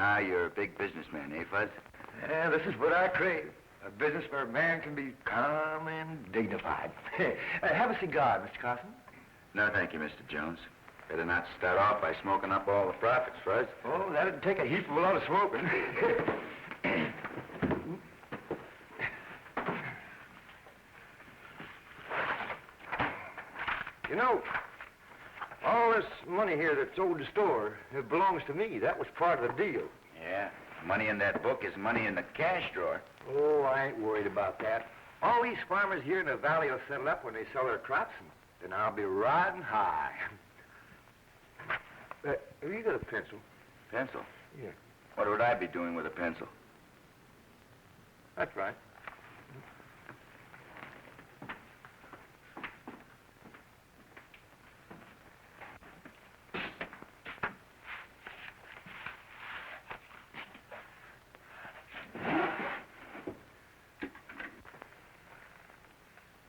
Now you're a big businessman, eh, Fuzz? Yeah, this is what I crave. A business where a man can be calm and dignified. Have a cigar, Mr. Carson. No, thank you, Mr. Jones. Better not start off by smoking up all the profits, Fuzz. Oh, that'd take a heap of a lot of smoking. You know, all this money here that's owed the store, it belongs to me. That was part of the deal. Yeah, money in that book is money in the cash drawer. Oh, I ain't worried about that. All these farmers here in the valley will settle up when they sell their crops, and then I'll be riding high. Have you got a pencil? Pencil? Yeah. What would I be doing with a pencil? That's right.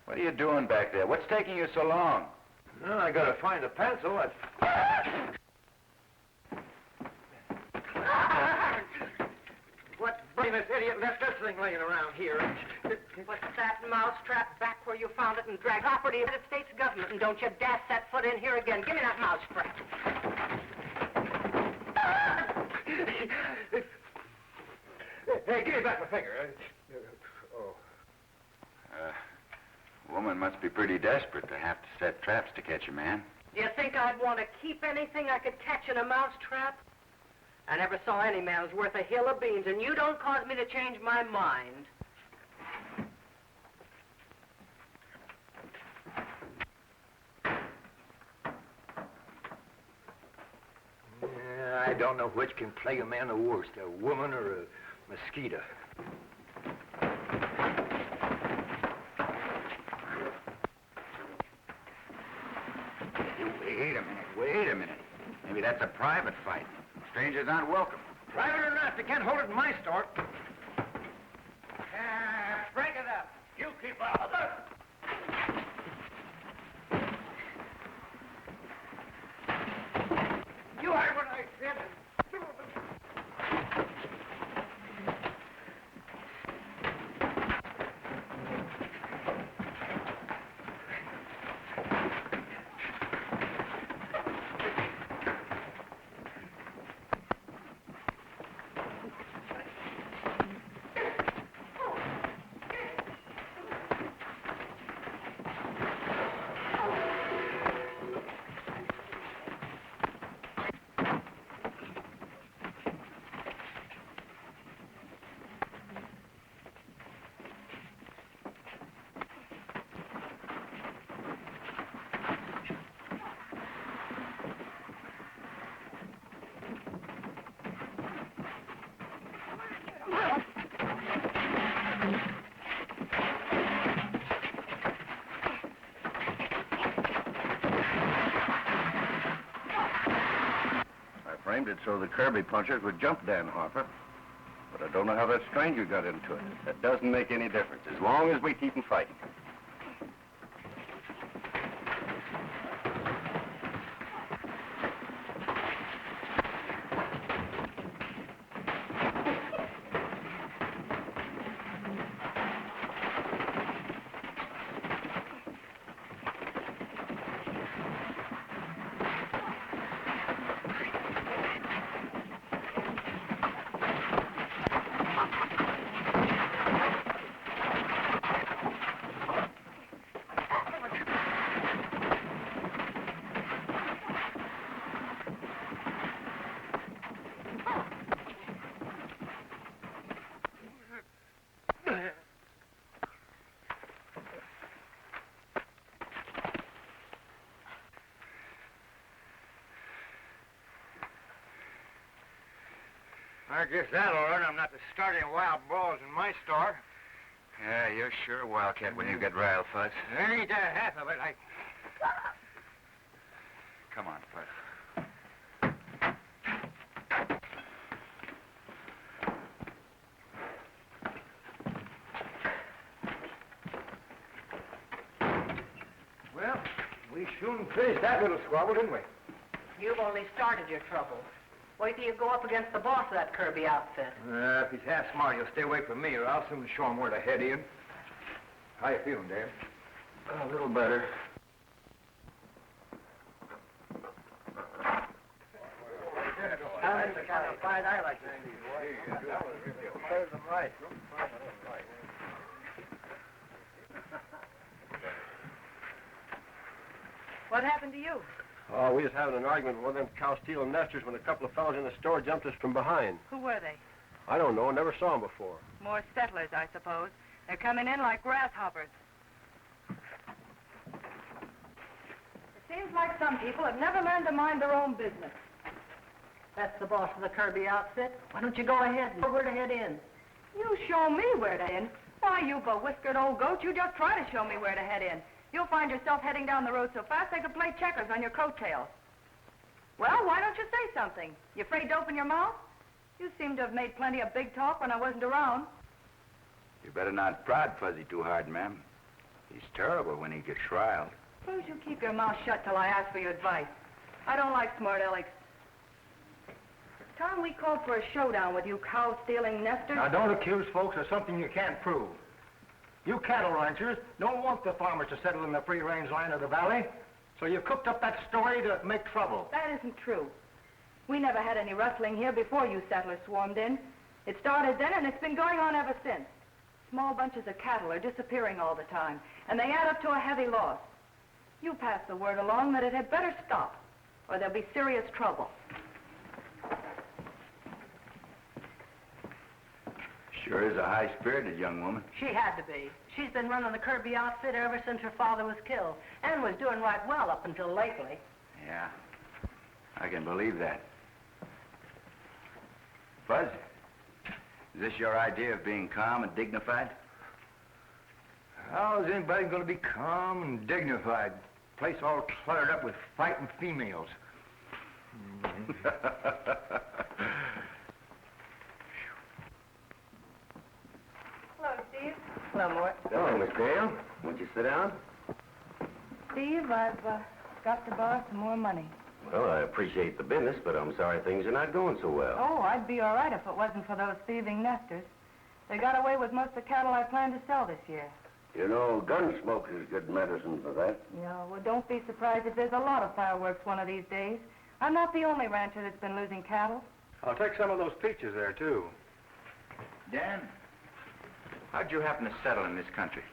What are you doing back there? What's taking you so long? Well, I gotta find a pencil. What brainless idiot left this thing laying around here? Put that mousetrap back where you found it and drag property of the United States government, and don't you dash that foot in here again. Give me that mousetrap. Hey, give me back my finger. Woman must be pretty desperate to have to set traps to catch a man. Do you think I'd want to keep anything I could catch in a mousetrap? I never saw any man who's worth a hill of beans, and you don't cause me to change my mind. Yeah, I don't know which can plague a man the worst, a woman or a mosquito. Wait a minute. Maybe that's a private fight. Strangers aren't welcome. Private or not, they can't hold it in my store. Break it up. You keep out. You heard what I said. Framed it so the Kirby punchers would jump Dan Harper. But I don't know how that stranger got into it. That doesn't make any difference, as long as we keep him fighting. I guess that'll learn I'm not to start any wild brawls in my store. Yeah, you're sure a wildcat when you get riled, Fuzz. There ain't half of it. Come on, Fuzz. Well, we soon finished that little squabble, didn't we? You've only started your trouble. Wait till you go up against the boss of that Kirby outfit. If he's half smart, he'll stay away from me, or I'll soon show him where to head in. How you feeling, Dan? A little better. That's the kind of fight I like to see. Serves him right. What happened to you? Oh, we was having an argument with one of them cow-stealing nesters when a couple of fellows in the store jumped us from behind. Who were they? I don't know, never saw them before. More settlers, I suppose. They're coming in like grasshoppers. It seems like some people have never learned to mind their own business. That's the boss of the Kirby outfit. Why don't you go ahead and know where to head in? You show me where to head in? Why, you bewhiskered old goat, you just try to show me where to head in. You'll find yourself heading down the road so fast they could play checkers on your coattails. Well, why don't you say something? You afraid to open your mouth? You seem to have made plenty of big talk when I wasn't around. You better not prod Fuzzy too hard, ma'am. He's terrible when he gets riled. Suppose you keep your mouth shut till I ask for your advice. I don't like smart alecks. It's time we called for a showdown with you cow-stealing nesters. Now, don't accuse folks of something you can't prove. You cattle ranchers don't want the farmers to settle in the free-range land of the valley, so you've cooked up that story to make trouble. That isn't true. We never had any rustling here before you settlers swarmed in. It started then, and it's been going on ever since. Small bunches of cattle are disappearing all the time, and they add up to a heavy loss. You pass the word along that it had better stop, or there'll be serious trouble. Sure is a high-spirited young woman. She had to be. She's been running the Kirby outfit ever since her father was killed, and was doing right well up until lately. Yeah, I can believe that. Fuzz, is this your idea of being calm and dignified? How is anybody going to be calm and dignified? Place all cluttered up with fighting females. Hello, Steve. Hello, Mort. Hello, Miss Dale. Won't you sit down? Steve, I've got to borrow some more money. Well, I appreciate the business, but I'm sorry things are not going so well. Oh, I'd be all right if it wasn't for those thieving nesters. They got away with most of the cattle I planned to sell this year. You know, gun smoke is good medicine for that. Yeah, well, don't be surprised if there's a lot of fireworks one of these days. I'm not the only rancher that's been losing cattle. I'll take some of those peaches there, too. Dan, how'd you happen to settle in this country?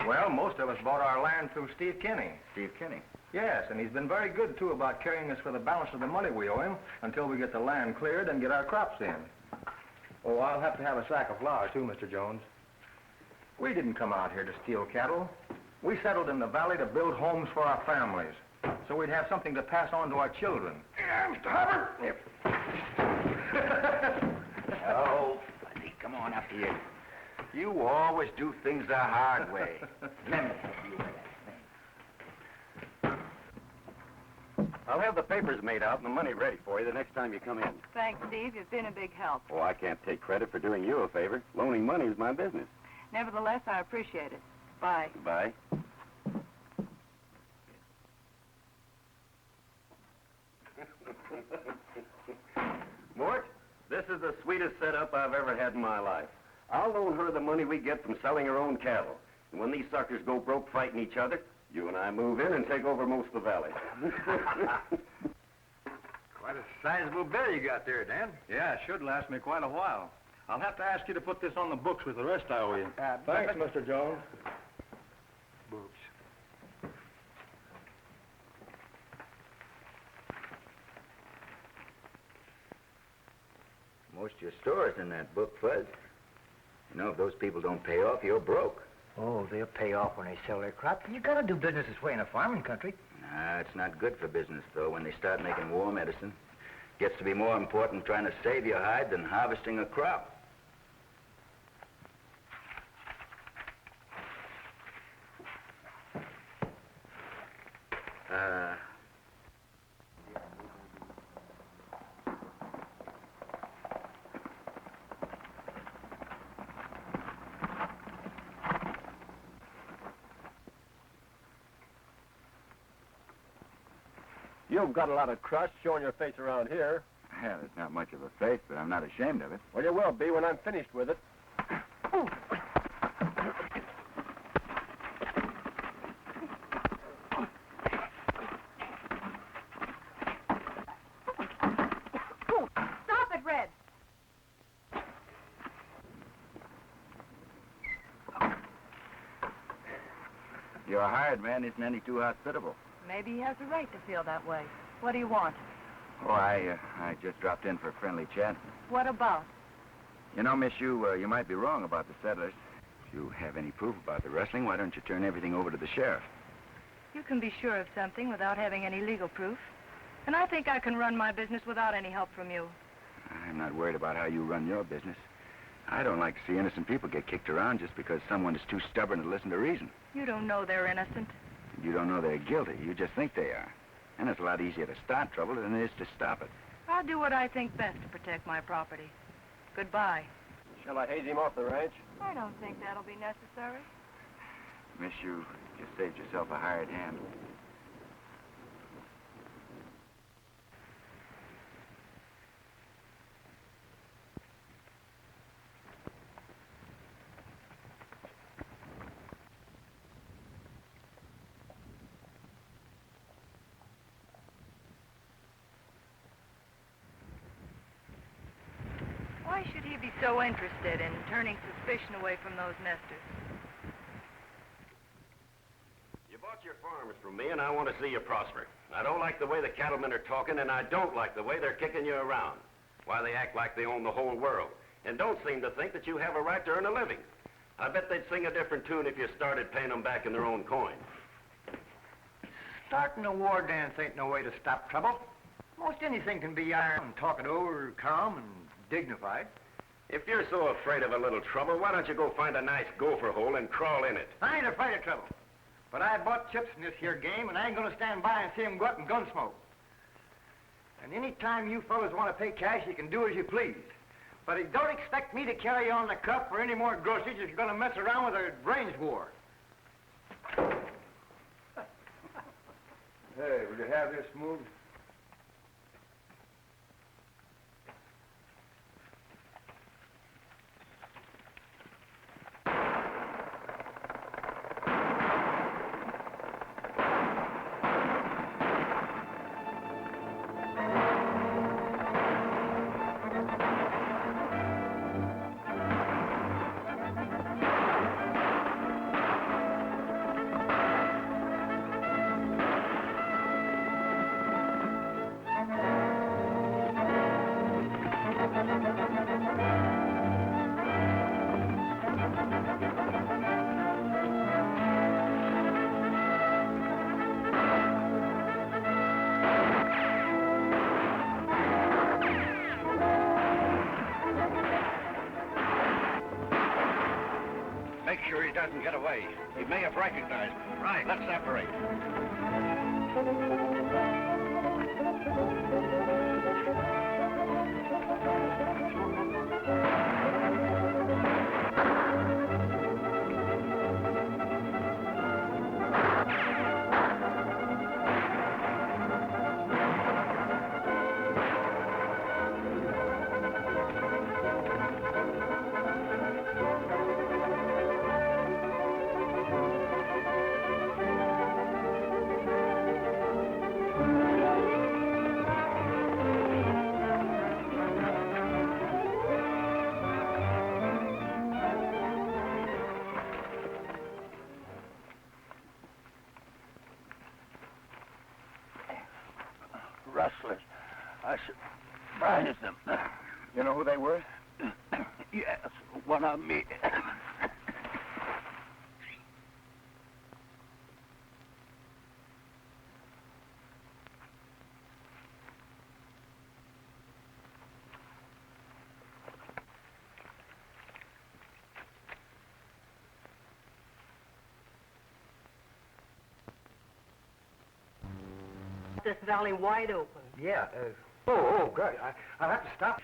Well, most of us bought our land through Steve Kinney. Steve Kinney. Yes, and he's been very good, too, about carrying us for the balance of the money we owe him until we get the land cleared and get our crops in. Oh, I'll have to have a sack of flour, too, Mr. Jones. We didn't come out here to steal cattle. We settled in the valley to build homes for our families, so we'd have something to pass on to our children. Yeah, Mr. Hubbard. Oh, Fuzzy, come on up here. You always do things the hard way. Let me help you with that. I'll have the papers made out and the money ready for you the next time you come in. Thanks, Steve. You've been a big help. Oh, I can't take credit for doing you a favor. Loaning money is my business. Nevertheless, I appreciate it. Bye. Bye. Mort, this is the sweetest setup I've ever had in my life. I'll loan her the money we get from selling her own cattle. And when these suckers go broke fighting each other, you and I move in and take over most of the valley. Quite a sizable bill you got there, Dan. Yeah, it should last me quite a while. I'll have to ask you to put this on the books with the rest I owe you. Thanks, Mr. Jones. Books. Most of your store's in that book, Fuzz. You know, if those people don't pay off, you're broke. Oh, they'll pay off when they sell their crop. You gotta do business this way in a farming country. Nah, it's not good for business, though, when they start making war medicine. Gets to be more important trying to save your hide than harvesting a crop. You've got a lot of crust showing your face around here. Well, it's not much of a faith, but I'm not ashamed of it. Well, you will be when I'm finished with it. Stop it, Red. Your hired man isn't any too hospitable. Maybe he has a right to feel that way. What do you want? Oh, I just dropped in for a friendly chat. What about? You know, Miss, you might be wrong about the settlers. If you have any proof about the rustling, why don't you turn everything over to the sheriff? You can be sure of something without having any legal proof. And I think I can run my business without any help from you. I'm not worried about how you run your business. I don't like to see innocent people get kicked around just because someone is too stubborn to listen to reason. You don't know they're innocent. You don't know they're guilty. You just think they are. And it's a lot easier to start trouble than it is to stop it. I'll do what I think best to protect my property. Goodbye. Shall I haze him off the ranch? I don't think that'll be necessary. Miss, you just saved yourself a hired hand. Why should he be so interested in turning suspicion away from those nesters? You bought your farms from me, and I want to see you prosper. I don't like the way the cattlemen are talking, and I don't like the way they're kicking you around. Why, they act like they own the whole world, and don't seem to think that you have a right to earn a living. I bet they'd sing a different tune if you started paying them back in their own coin. Starting a war dance ain't no way to stop trouble. Most anything can be ironed and talk it over calm and dignified. If you're so afraid of a little trouble, why don't you go find a nice gopher hole and crawl in it? I ain't afraid of trouble. But I bought chips in this here game, and I ain't gonna stand by and see 'em go up in gunsmoke. And any time you fellas want to pay cash, you can do as you please. But don't expect me to carry on the cup or any more groceries if you're gonna mess around with a range war. Hey, will you have this moved? Make sure he doesn't get away. He may have recognized me. Right, let's separate. Rustlers. I surprised them. You know who they were? Yes, one of me. This valley wide open. Yeah, oh, good. I'll have to stop.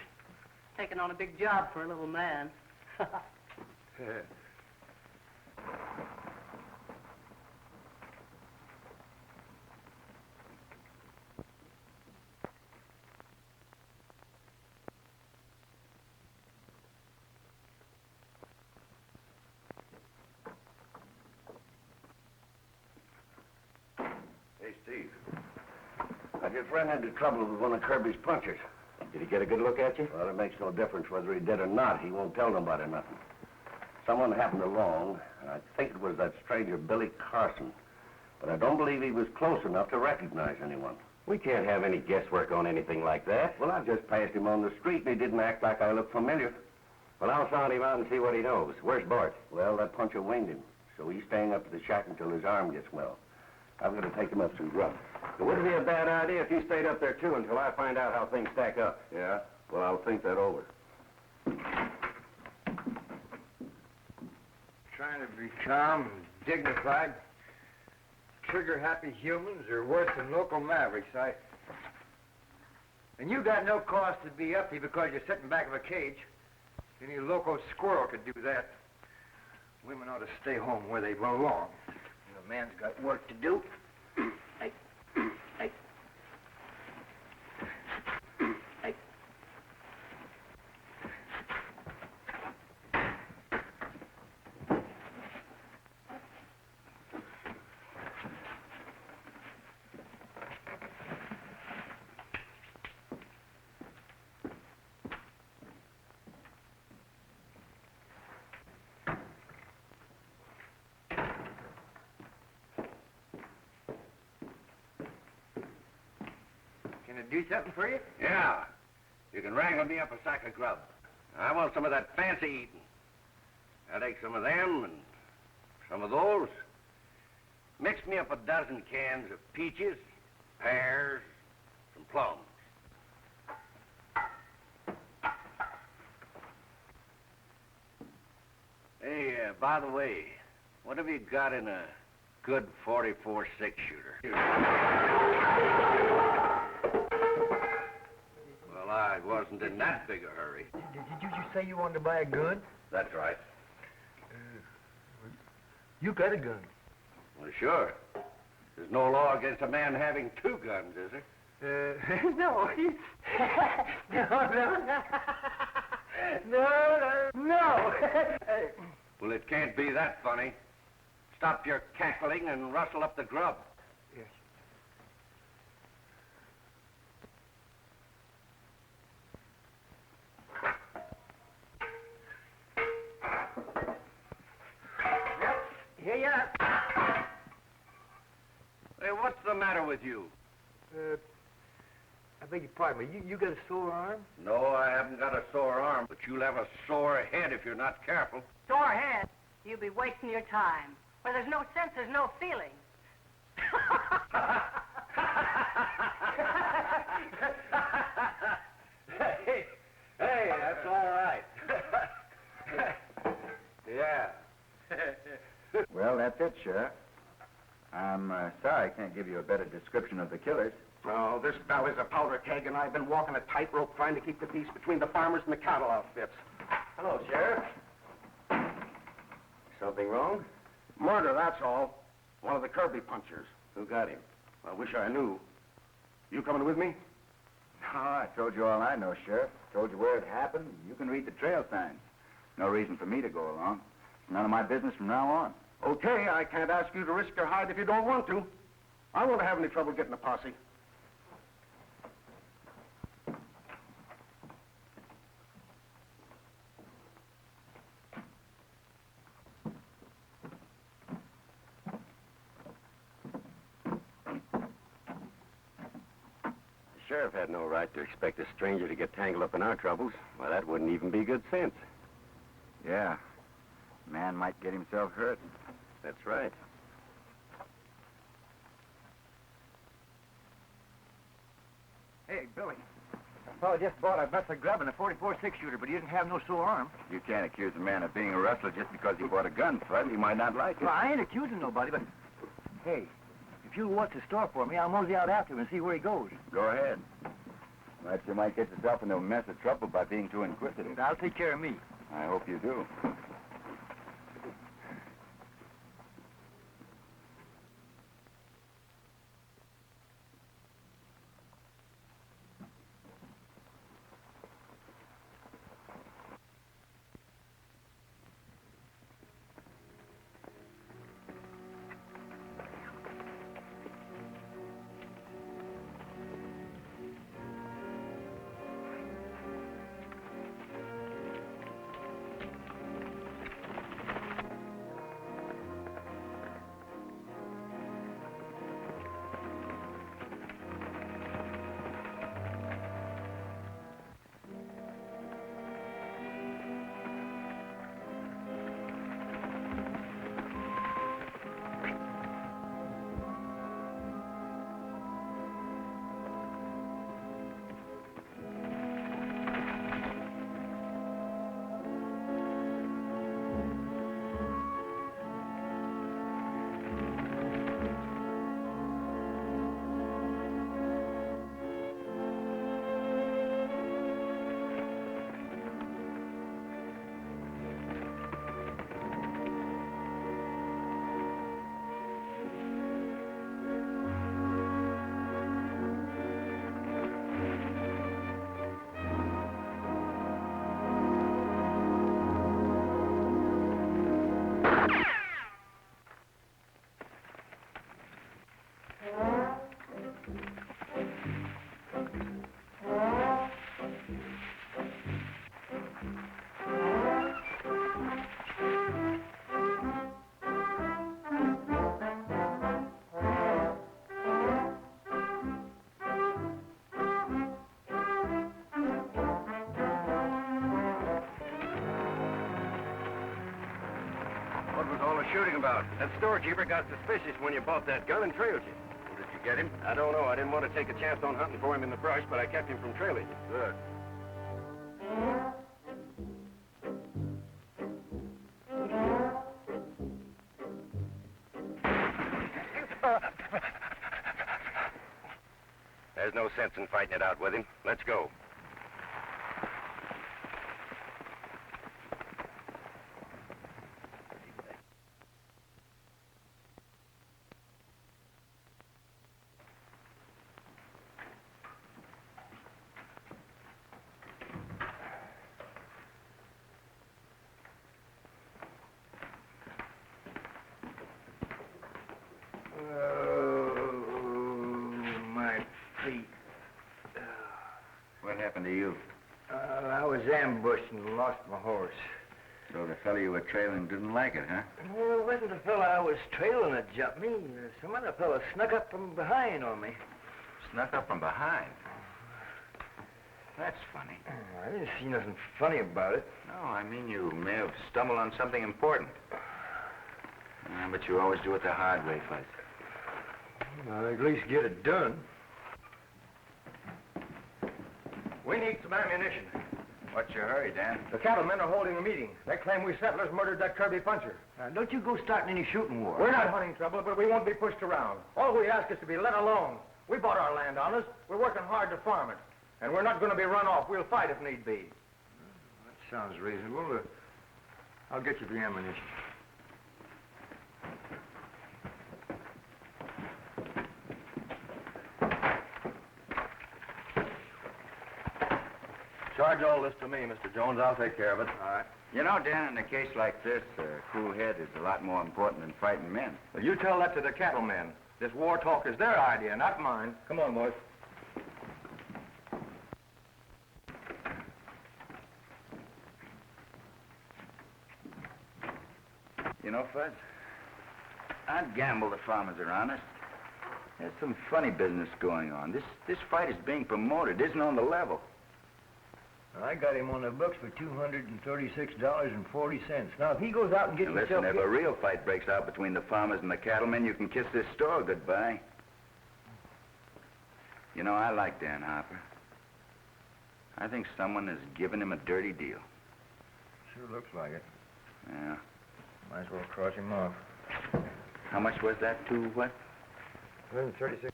Taking on a big job for a little man. your friend had trouble with one of Kirby's punchers. Did he get a good look at you? Well, it makes no difference whether he did or not. He won't tell nobody nothing. Someone happened along, and I think it was that stranger Billy Carson. But I don't believe he was close enough to recognize anyone. We can't have any guesswork on anything like that. Well, I just passed him on the street, and he didn't act like I looked familiar. Well, I'll sound him out and see what he knows. Where's Bart? Well, that puncher winged him, so he's staying up at the shack until his arm gets well. I'm going to take him up some grub. It wouldn't be a bad idea if you stayed up there, too, until I find out how things stack up. Yeah? Well, I'll think that over. Trying to be calm and dignified. Trigger-happy humans are worse than local mavericks. And you got no cause to be uppy because you're sitting back of a cage. Any local squirrel could do that. Women ought to stay home where they belong. And a man's got work to do. Can I do something for you? Yeah. You can wrangle me up a sack of grub. I want some of that fancy eating. I'll take some of them and some of those. Mix me up a dozen cans of peaches, pears, some plums. Hey, by the way, what have you got in a good 44 6-shooter? Well, I wasn't in that big a hurry. Did you just say you wanted to buy a gun? That's right. You got a gun. Well, sure. There's no law against a man having two guns, is there? No. No. Well, it can't be that funny. Stop your cackling and rustle up the grub. Yes. Here you are. Hey, what's the matter with you? I beg your pardon, but you got a sore arm? No, I haven't got a sore arm, but you'll have a sore head if you're not careful. Sore head? You'll be wasting your time. Where there's no sense, there's no feeling. Hey, that's all right. Yeah. Well, that's it, Sheriff. I'm sorry I can't give you a better description of the killers. Oh, this valley's a powder keg, and I've been walking a tightrope trying to keep the peace between the farmers and the cattle outfits. Hello, Sheriff. Something wrong? Murder, that's all. One of the Kirby punchers. Who got him? I wish I knew. You coming with me? Oh, I told you all I know, Sheriff. Told you where it happened. You can read the trail signs. No reason for me to go along. None of my business from now on. Okay, I can't ask you to risk your hide if you don't want to. I won't have any trouble getting a posse. The sheriff had no right to expect a stranger to get tangled up in our troubles. Well, that wouldn't even be good sense. Yeah. Man might get himself hurt. That's right. Hey, Billy. A fellow just bought a mess of grub and a 44 6-shooter, but he didn't have no sore arm. You can't accuse a man of being a rustler just because he bought a gun, Fudd. He might not like it. Well, I ain't accusing nobody, but... Hey, if you'll watch the store for me, I'll mosey out after him and see where he goes. Go ahead. But you might get yourself into a mess of trouble by being too inquisitive. I'll take care of me. I hope you do. all the shooting about? That storekeeper got suspicious when you bought that gun and trailed you. Did you get him? I don't know. I didn't want to take a chance on hunting for him in the brush, but I kept him from trailing you. Good. There's no sense in fighting it out with him. Let's go. What happened to you? I was ambushed and lost my horse. So the fellow you were trailing didn't like it, huh? Well, it wasn't the fellow I was trailing that jumped me. Some other fellow snuck up from behind on me. Snuck up from behind. That's funny. I didn't see nothing funny about it. No, I mean you may have stumbled on something important. But you always do it the hard way, Fuzz. Well, at least get it done. We need some ammunition. What's your hurry, Dan? The cattlemen are holding a meeting. They claim we settlers murdered that Kirby puncher. Don't you go starting any shooting war. We're not hunting trouble, but we won't be pushed around. All we ask is to be let alone. We bought our land on us. We're working hard to farm it. And we're not going to be run off. We'll fight if need be. That sounds reasonable. I'll get you the ammunition. Charge all this to me, Mr. Jones. I'll take care of it. All right. You know, Dan, in a case like this, a cool head is a lot more important than fighting men. Well, you tell that to the cattlemen. This war talk is their idea, not mine. Come on, boys. You know, Fuzz, I'd gamble the farmers are honest. There's some funny business going on. This fight is being promoted, isn't on the level. I got him on the books for $236.40. Now, if he goes out and gets And listen, if a real fight breaks out between the farmers and the cattlemen, you can kiss this store goodbye. You know, I like Dan Harper. I think someone has given him a dirty deal. Sure looks like it. Yeah. Might as well cross him off. How much was that? Two what? 136.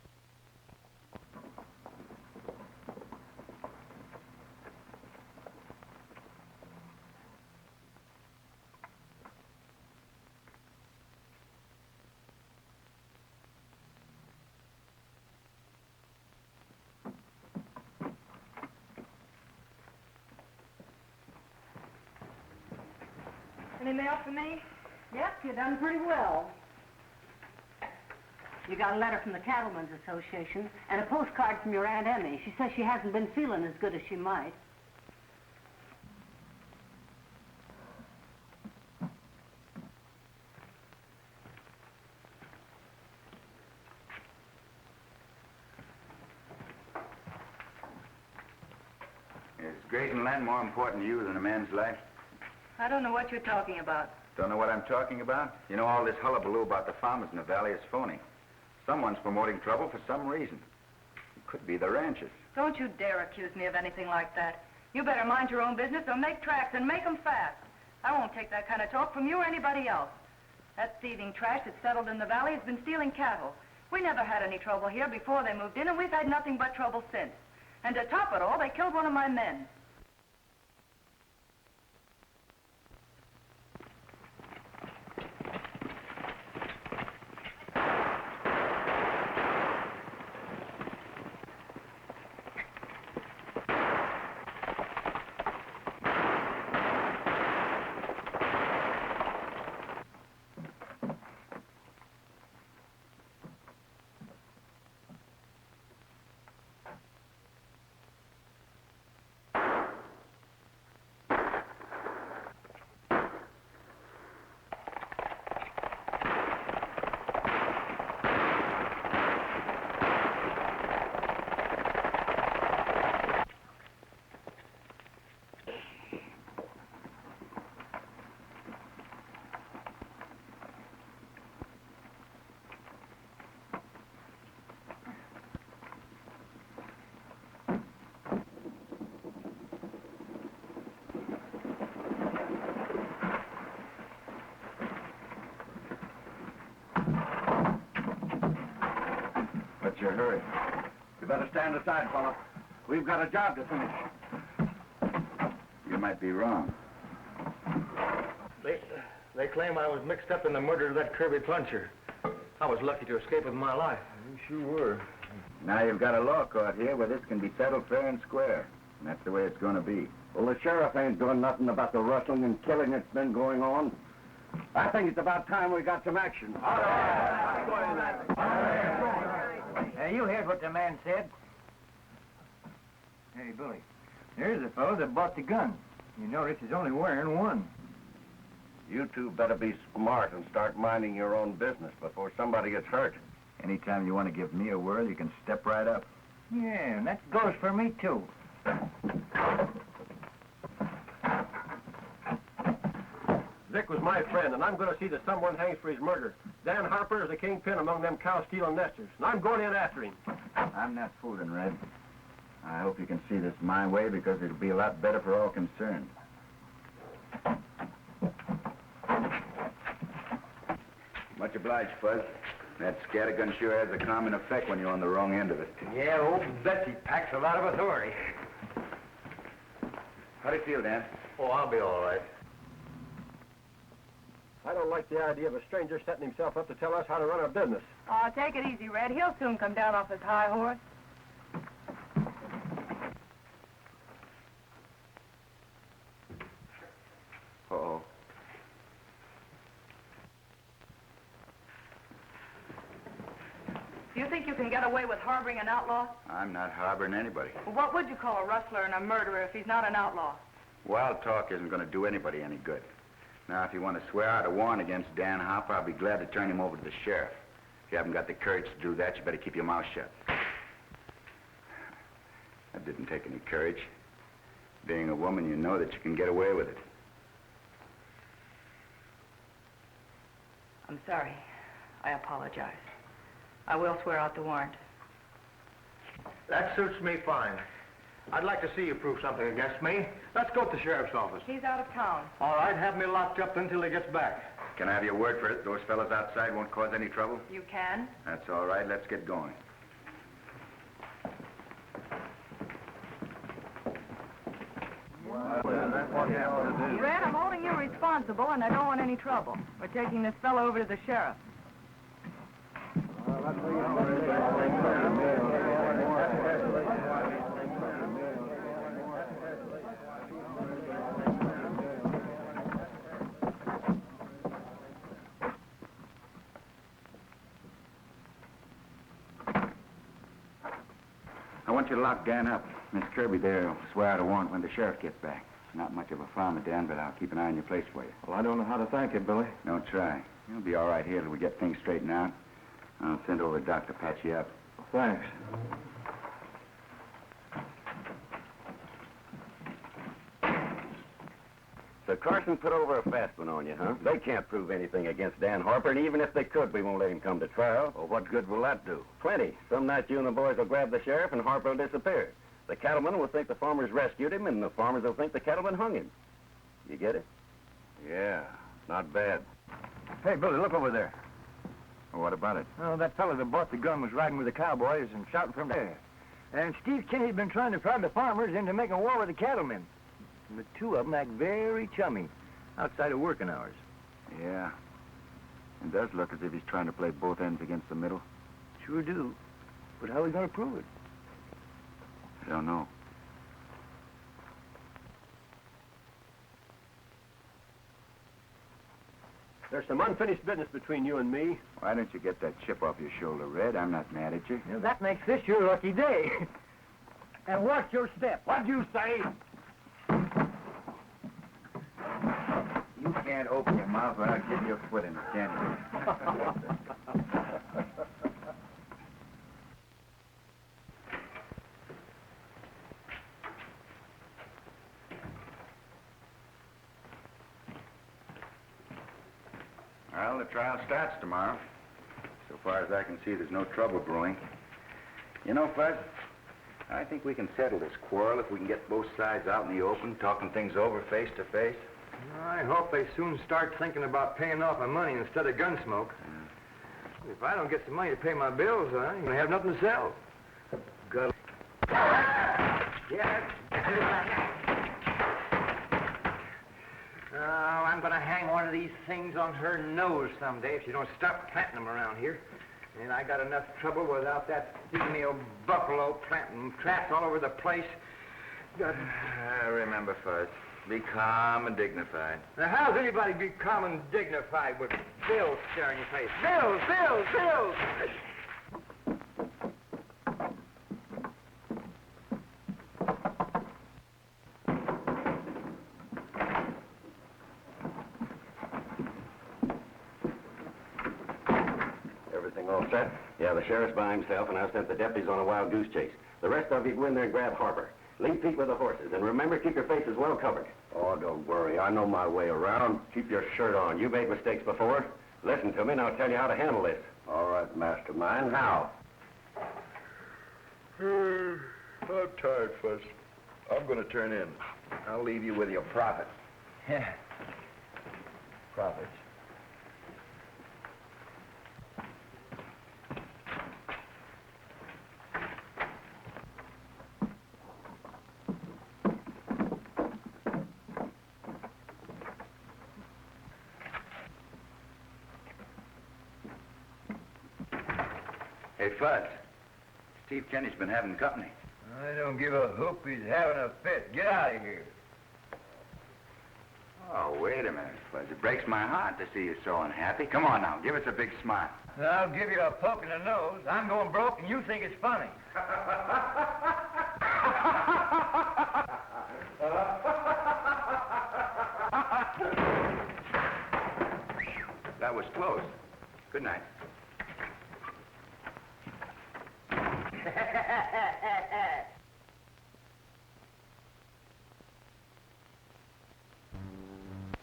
Any mail for me? Yep, you've done pretty well. You got a letter from the Cattlemen's Association and a postcard from your Aunt Emmy. She says she hasn't been feeling as good as she might. Is grazing land more important to you than a man's life? I don't know what you're talking about. Don't know what I'm talking about? You know, all this hullabaloo about the farmers in the valley is phony. Someone's promoting trouble for some reason. It could be the ranchers. Don't you dare accuse me of anything like that. You better mind your own business or make tracks and make them fast. I won't take that kind of talk from you or anybody else. That thieving trash that's settled in the valley has been stealing cattle. We never had any trouble here before they moved in, and we've had nothing but trouble since. And to top it all, they killed one of my men. your hurry? You better stand aside, fella. We've got a job to finish. You might be wrong. They claim I was mixed up in the murder of that Kirby puncher. I was lucky to escape with my life. You sure were. Now you've got a law court here where this can be settled fair and square. And that's the way it's going to be. Well, the sheriff ain't doing nothing about the rustling and killing that's been going on. I think it's about time we got some action. All right. You heard what the man said. Hey, Billy, there's the fellow that bought the gun. You notice he's only wearing one. You two better be smart and start minding your own business before somebody gets hurt. Anytime you want to give me a word, you can step right up. Yeah, and that goes for me, too. Dick was my friend, and I'm going to see that someone hangs for his murder. Dan Harper is the kingpin among them cow-stealing nesters, and I'm going in after him. I'm not fooling, Red. I hope you can see this my way, because it'll be a lot better for all concerned. Much obliged, Fuzz. That scattergun sure has a common effect when you're on the wrong end of it. Yeah, old Betsy packs a lot of authority. How do you feel, Dan? Oh, I'll be all right. I don't like the idea of a stranger setting himself up to tell us how to run our business. Oh, take it easy, Red. He'll soon come down off his high horse. Uh-oh. Do you think you can get away with harboring an outlaw? I'm not harboring anybody. Well, what would you call a rustler and a murderer if he's not an outlaw? Wild talk isn't going to do anybody any good. Now, if you want to swear out a warrant against Dan Harper, I'll be glad to turn him over to the sheriff. If you haven't got the courage to do that, you better keep your mouth shut. That didn't take any courage. Being a woman, you know that you can get away with it. I'm sorry. I apologize. I will swear out the warrant. That suits me fine. I'd like to see you prove something against me. Let's go to the sheriff's office. He's out of town. All right, have me locked up until he gets back. Can I have your word for it? Those fellas outside won't cause any trouble? You can? That's all right. Let's get going. Red, I'm holding you responsible, and I don't want any trouble. We're taking this fellow over to the sheriff. I want you to lock Dan up. Miss Kirby there will swear out a warrant when the sheriff gets back. Not much of a farmer, Dan, but I'll keep an eye on your place for you. Well, I don't know how to thank you, Billy. Don't try. You'll be all right here till we get things straightened out. I'll send over a doc to patch you up. Thanks. So Carson put over a fast one on you, huh? They can't prove anything against Dan Harper, and even if they could, we won't let him come to trial. Well, what good will that do? Plenty. Some night you and the boys will grab the sheriff, and Harper will disappear. The cattlemen will think the farmers rescued him, and the farmers will think the cattlemen hung him. You get it? Yeah, not bad. Hey, Billy, look over there. Well, what about it? Oh, that fellow that bought the gun was riding with the cowboys and shouting from there. And Steve Kinney's been trying to prod the farmers into making war with the cattlemen. And the two of them act very chummy outside of working hours. Yeah. It does look as if he's trying to play both ends against the middle. Sure do. But how are we going to prove it? I don't know. There's some unfinished business between you and me. Why don't you get that chip off your shoulder, Red? I'm not mad at you. Well, that makes this your lucky day. And watch your step. What'd you say? You can't open your mouth without getting your foot in it, can you? Well, the trial starts tomorrow. So far as I can see, there's no trouble brewing. You know, Fuzz, I think we can settle this quarrel if we can get both sides out in the open, talking things over face to face. I hope they soon start thinking about paying off the money instead of gun smoke. If I don't get some money to pay my bills, I ain't gonna have nothing to sell. Got yeah. Oh, I'm gonna hang one of these things on her nose someday if she don't stop planting them around here. And I got enough trouble without that female buffalo planting traps all over the place. Remember, Fuzz, be calm and dignified. Now, how's anybody be calm and dignified with bills staring your face? Bills, bills, bills! Everything all set? Yeah, the sheriff's by himself, and I've sent the deputies on a wild goose chase. The rest of you go in there and grab Harper. Lead feet with the horses, and remember, keep your faces well covered. Oh, don't worry. I know my way around. Keep your shirt on. You made mistakes before. Listen to me, and I'll tell you how to handle this. All right, mastermind. How? I'm tired, Fuzz. I'm going to turn in. I'll leave you with your profit. Yeah. Profits. Hey, Fuzz. Steve Kenny's been having company. I don't give a hoop he's having a fit. Get out of here. Oh, wait a minute, Fuzz. It breaks my heart to see you so unhappy. Come on now, give us a big smile. I'll give you a poke in the nose. I'm going broke and you think it's funny. That was close. Good night.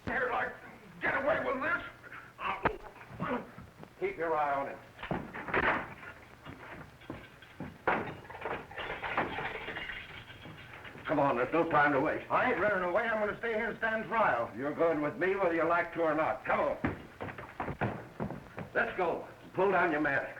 Here, like, get away with this. Keep your eye on it. Come on, there's no time to waste. I ain't running away. I'm going to stay here and stand trial. You're going with me whether you like to or not. Come on. Let's go. Pull down your mask.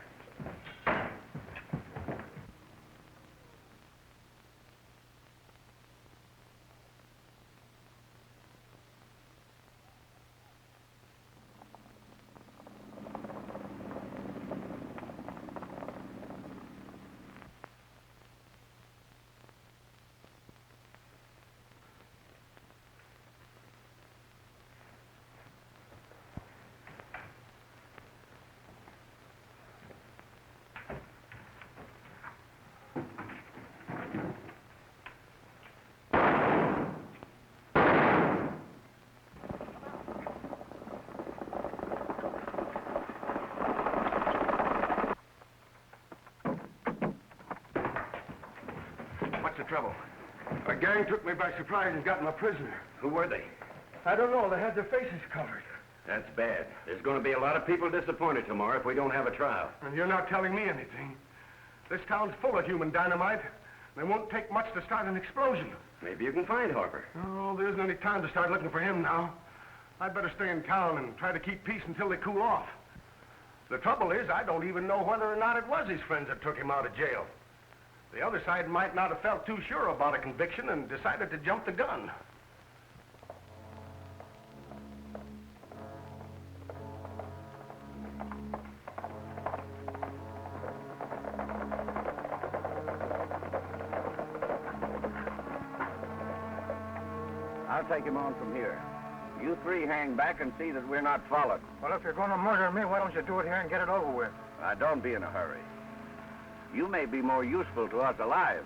What's the trouble? A gang took me by surprise and got my prisoner. Who were they? I don't know. They had their faces covered. That's bad. There's going to be a lot of people disappointed tomorrow if we don't have a trial. And you're not telling me anything. This town's full of human dynamite. It won't take much to start an explosion. Maybe you can find Harper. Oh, there isn't any time to start looking for him now. I'd better stay in town and try to keep peace until they cool off. The trouble is, I don't even know whether or not it was his friends that took him out of jail. The other side might not have felt too sure about a conviction and decided to jump the gun. I'll take him on from here. You three hang back and see that we're not followed. Well, if you're going to murder me, why don't you do it here and get it over with? Don't be in a hurry. You may be more useful to us alive.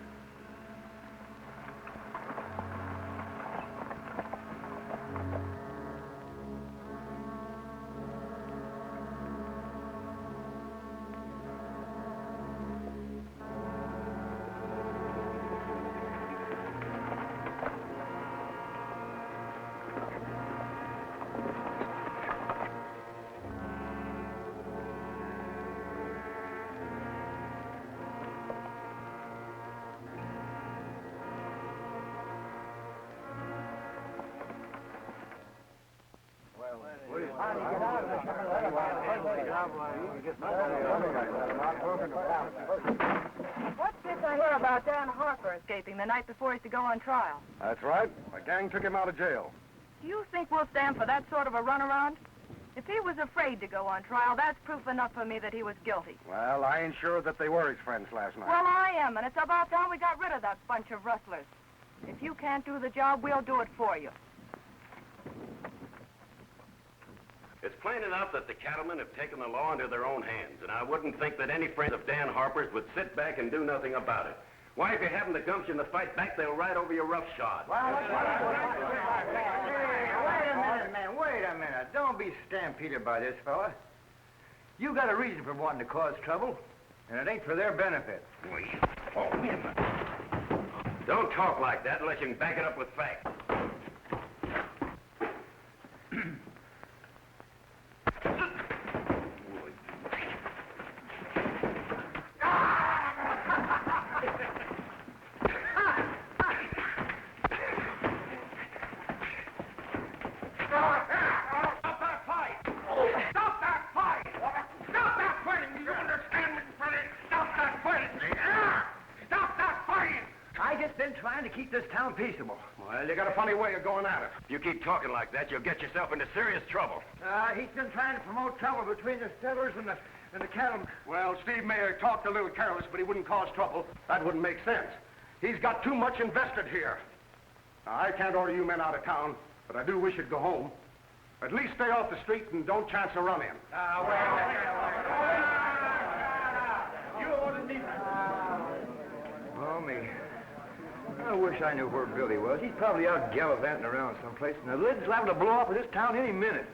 What's this I hear about Dan Harper escaping the night before he's to go on trial? That's right. The gang took him out of jail. Do you think we'll stand for that sort of a runaround? If he was afraid to go on trial, that's proof enough for me that he was guilty. Well, I ain't sure that they were his friends last night. Well, I am, and it's about time we got rid of that bunch of rustlers. If you can't do the job, we'll do it for you. It's plain enough that the cattlemen have taken the law into their own hands, and I wouldn't think that any friends of Dan Harper's would sit back and do nothing about it. Why, if you haven't the gumption to fight back, they'll ride over you roughshod. Wait a minute, man. Wait a minute. Don't be stampeded by this fella. You got a reason for wanting to cause trouble, and it ain't for their benefit. Don't talk like that unless you can back it up with facts. Trying to keep this town peaceable. Well, you got a funny way of going at it. If you keep talking like that, you'll get yourself into serious trouble. He's been trying to promote trouble between the settlers and the cattlemen. Well, Steve Mayer talked a little careless, but he wouldn't cause trouble. That wouldn't make sense. He's got too much invested here. Now, I can't order you men out of town, but I do wish you'd go home. At least stay off the street and don't chance a run-in. You ordered me. Oh, me. I wish I knew where Billy was. He's probably out gallivanting around someplace, and the lid's liable to blow off of this town any minute.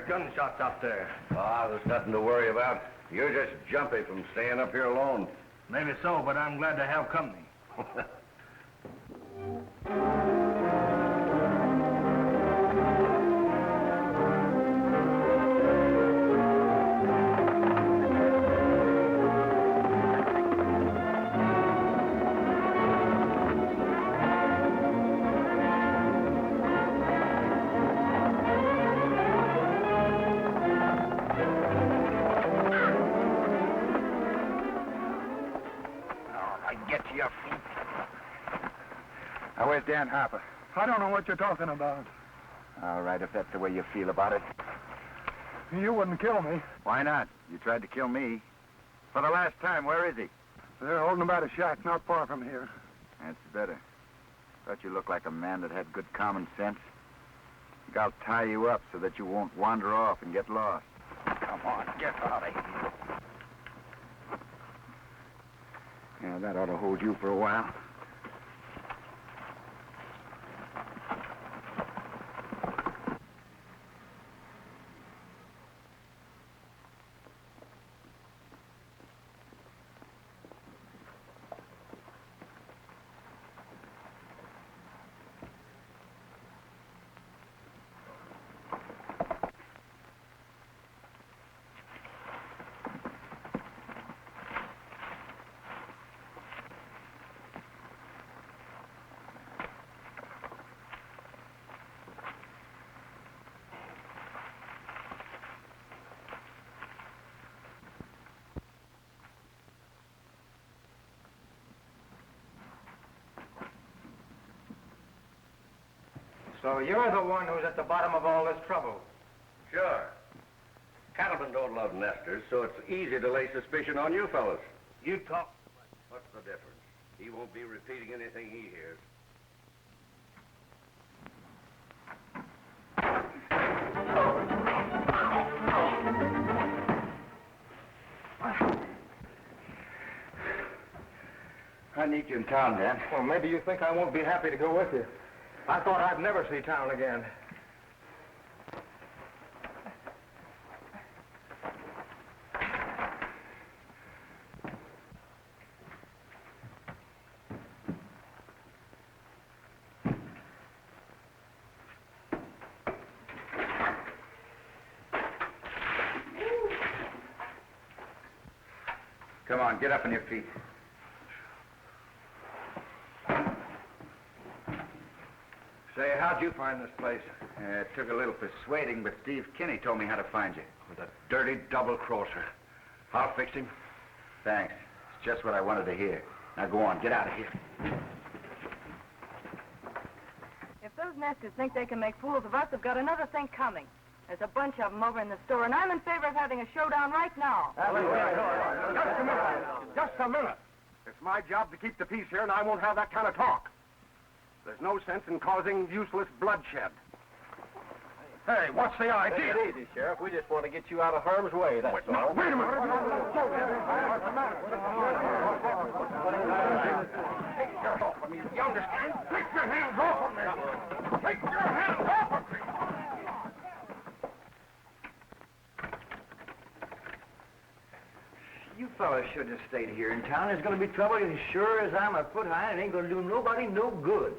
Gunshots out there. Ah, there's nothing to worry about. You're just jumpy from staying up here alone. Maybe so, but I'm glad to have company. Now, where's Dan Harper? I don't know what you're talking about. All right, if that's the way you feel about it. You wouldn't kill me. Why not? You tried to kill me. For the last time, where is he? They're holding him at a shack not far from here. That's better. Thought you looked like a man that had good common sense. Think I'll tie you up so that you won't wander off and get lost. Come on, get out of here. Yeah, that ought to hold you for a while. So you're the one who's at the bottom of all this trouble. Sure. Cattlemen don't love nesters, so it's easy to lay suspicion on you fellas. You talk. What's the difference? He won't be repeating anything he hears. I need you in town, Dan. Well, maybe you think I won't be happy to go with you. I thought I'd never see town again. Come on, get up on your feet. Say, how'd you find this place? It took a little persuading, but Steve Kinney told me how to find you. With a dirty double-crosser. I'll fix him. Thanks. It's just what I wanted to hear. Now go on, get out of here. If those nesters think they can make fools of us, they've got another thing coming. There's a bunch of them over in the store, and I'm in favor of having a showdown right now. Just a minute. Just a minute. It's my job to keep the peace here, and I won't have that kind of talk. There's no sense in causing useless bloodshed. Hey, what's the idea? Take it easy, Sheriff. We just want to get you out of harm's way, that's all. Wait a minute. Take your hands off of me, you understand? Take your hands off of me. Take your hands off of me. You fellas should have stayed here in town. There's going to be trouble as sure as I'm a foot high, and it ain't going to do nobody no good.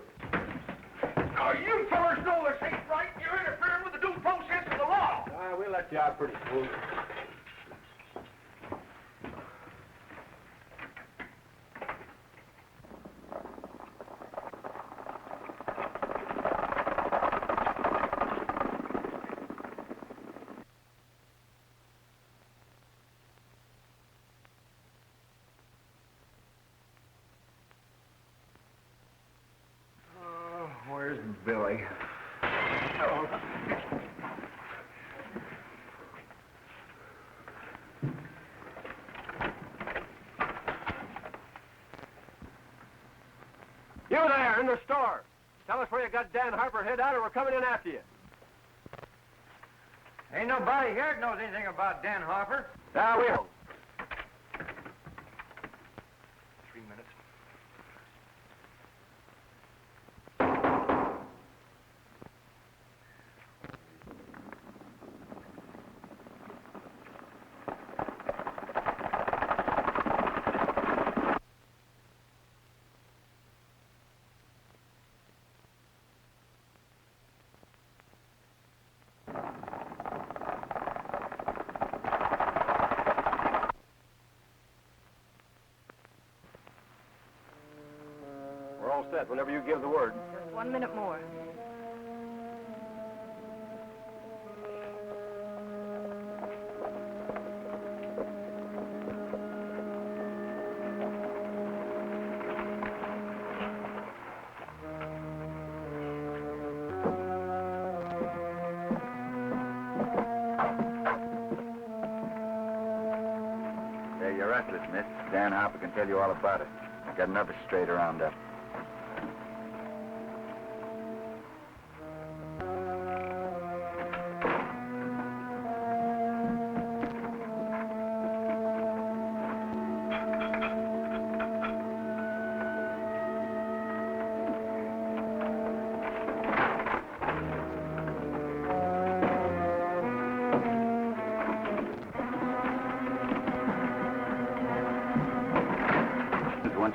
Now, you fellas know this ain't right. You're interfering with the due process of the law. We'll let you out pretty smooth. Where's Billy? You there, in the store. Tell us where you got Dan Harper hid out, or we're coming in after you. Ain't nobody here that knows anything about Dan Harper. Now, we will. 3 minutes. We're all set whenever you give the word. Just 1 minute more. Hey, you're restless, miss. Dan Harper can tell you all about it. Got another straight around up.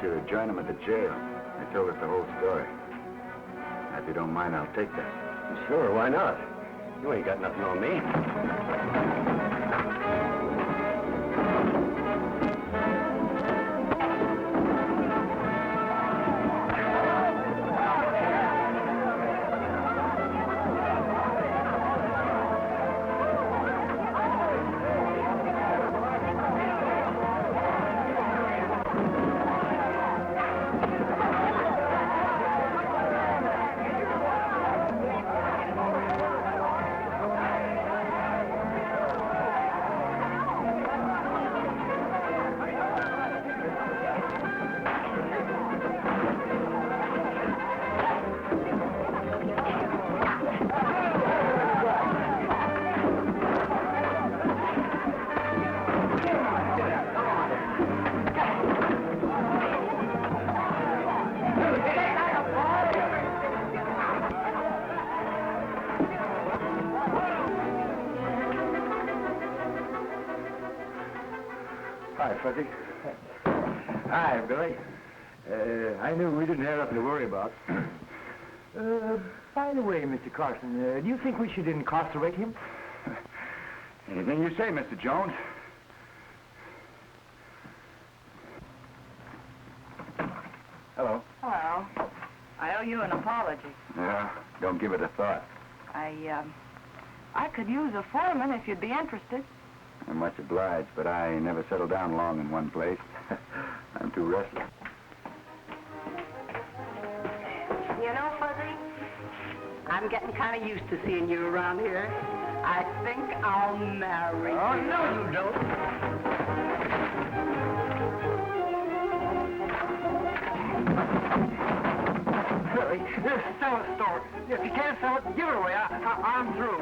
To join him at the jail. They told us the whole story. If you don't mind, I'll take that. Sure, why not? You ain't got nothing on me. Fuzzy. Hi, Billy. I knew we didn't have nothing to worry about. By the way, Mr. Carson, do you think we should incarcerate him? Anything you say, Mr. Jones. Hello. Hello. I owe you an apology. Yeah, don't give it a thought. I could use a foreman if you'd be interested. I'm much obliged, but I never settle down long in one place. I'm too restless. You know, Fuzzy, I'm getting kind of used to seeing you around here. I think I'll marry you. Oh, no, you don't. Billy, sell the store. If you can't sell it, give it away. I'm through.